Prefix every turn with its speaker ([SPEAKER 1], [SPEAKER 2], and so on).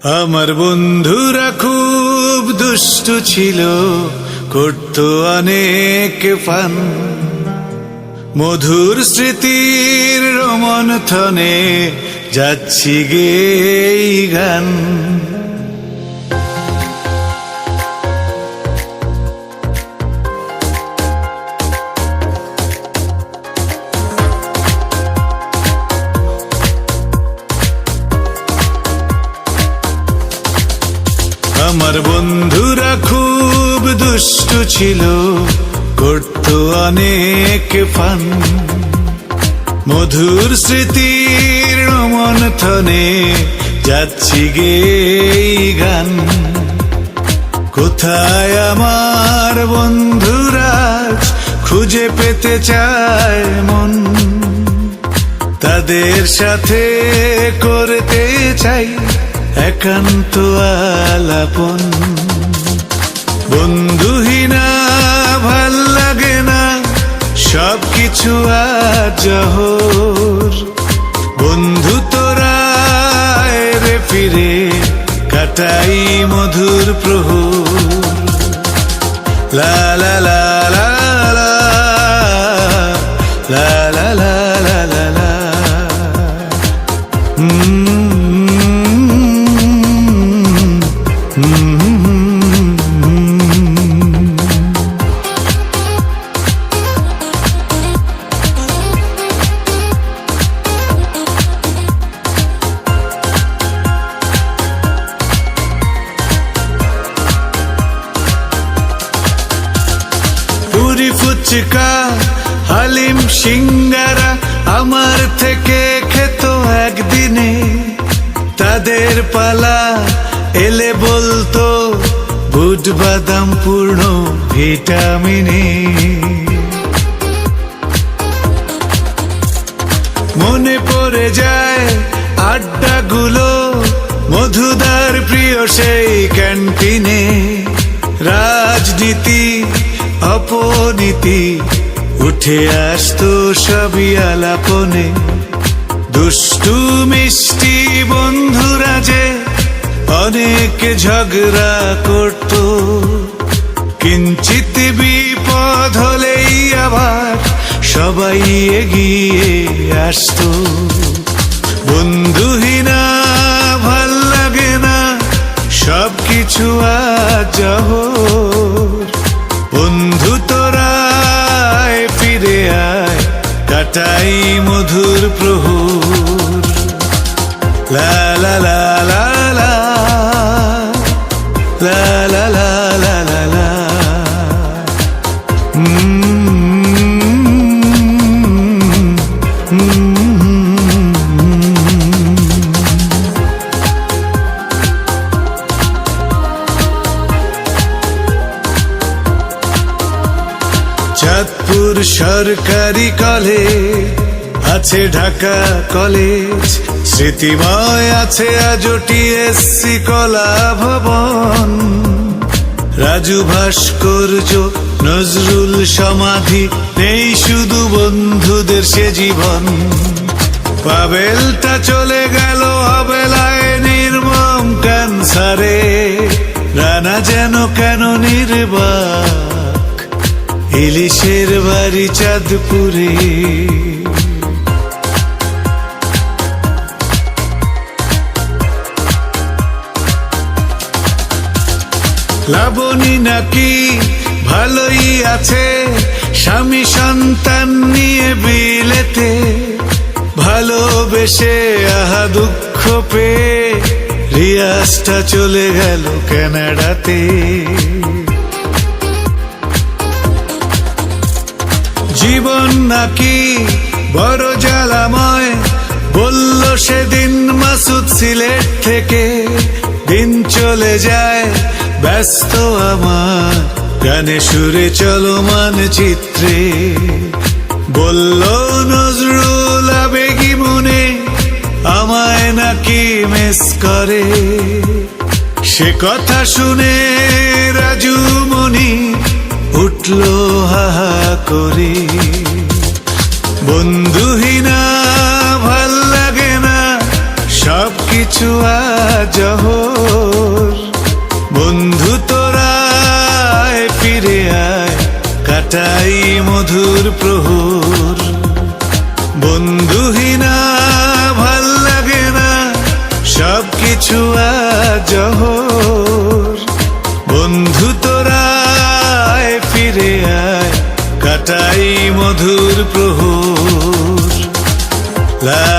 [SPEAKER 1] আমার বন্ধুরা খুব দুষ্টু ছিল, করত অনেক ফান। মধুর স্মৃতির রোমন্থনে যাচ্ছি গে এই গান। আমার বন্ধুরা খুব দুষ্টু ছিল, করত অনেক ফান। মধুর স্মৃতির রোমন্থনে যাচ্ছি গে এই গান। কোথায় আমার বন্ধুরা খুঁজে পেতে চায় মন, তাদের সাথে করতে চাই একান্ত আলাপন। বন্ধুহীনা ভাল লাগে না, সবকিছু আজ জহর। বন্ধু তোরা রে ফিরে কাটাই মধুর প্রহর। লা লা লা লা লা লা লা লা লা লা লা। পুরি ফুচকা হালিম সিঙ্গারা আমার থেকে খেত একদিনে। তাদের পালা এলে বলতো বুট বাদাম পূর্ণ ভিটামিনে। মনে পড়ে যায় আড্ডাগুলো মধুদার প্রিয় সেই ক্যান্টিনে। রাজনীতি অপনীতি উঠে আসতো সবই আলাপনে। দুষ্টু মিষ্টি বন্ধুরা যে অনেক ঝগড়া করত, কিঞ্চিত বিপদ হলেই আবার সবাই এগিয়ে আসতো। বন্ধুহীনা ভাল লাগে না, সবকিছু আজ জহর। বন্ধু তোরা ফিরে আয় কাটাই মধুর প্রহর। লা লা লা লা লা লা লা লা লা লা লা। চাঁদপুর সরকারি কলেজ আছে, ঢাকা কলেজ স্মৃতিময় আছে আজও টিএসসি কলা ভবন। রাজু ভাস্কর্য নজরুল সমাধি নেই শুধু বন্ধুদের সে জীবন। পাবেলটা চলে গেল অবেলায় নির্মম ক্যান্সারে। রানা যেন কেন নির্বাক, ইলিশের বাড়ি চাঁদপুরে। লাবণী নাকি ভালোই আছে, স্বামী সন্তান নিয়ে বিলেতে। ভালোবেসে আহা দুঃখ পেয়ে রিয়াজটা চলে গেল কানাডাতে। জীবন নাকি বড় জ্বালাময় বলল সেদিন মাসুদ সিলেট থেকে। দিন চলে যায় ব্যস্ত আমার গানে সুরে চলমান চিত্রে। বলল নজরুল আবেগী মনে আমায় নাকি মিস করে। সে কথা শুনে রাজু মনি উঠল হাহা করে। বন্ধুহীনা ভাল লাগে না, সবকিছু কিছু আজ অহর। বন্ধু তোরা আয়, ফিরে আয়, কাটাই মধুর প্রহর। বন্ধুহীনা ভাল লাগে না, সব কিছু আজ অহর। বন্ধু তোরা আয়, ফিরে আয়, কাটাই মধুর প্রহর। লা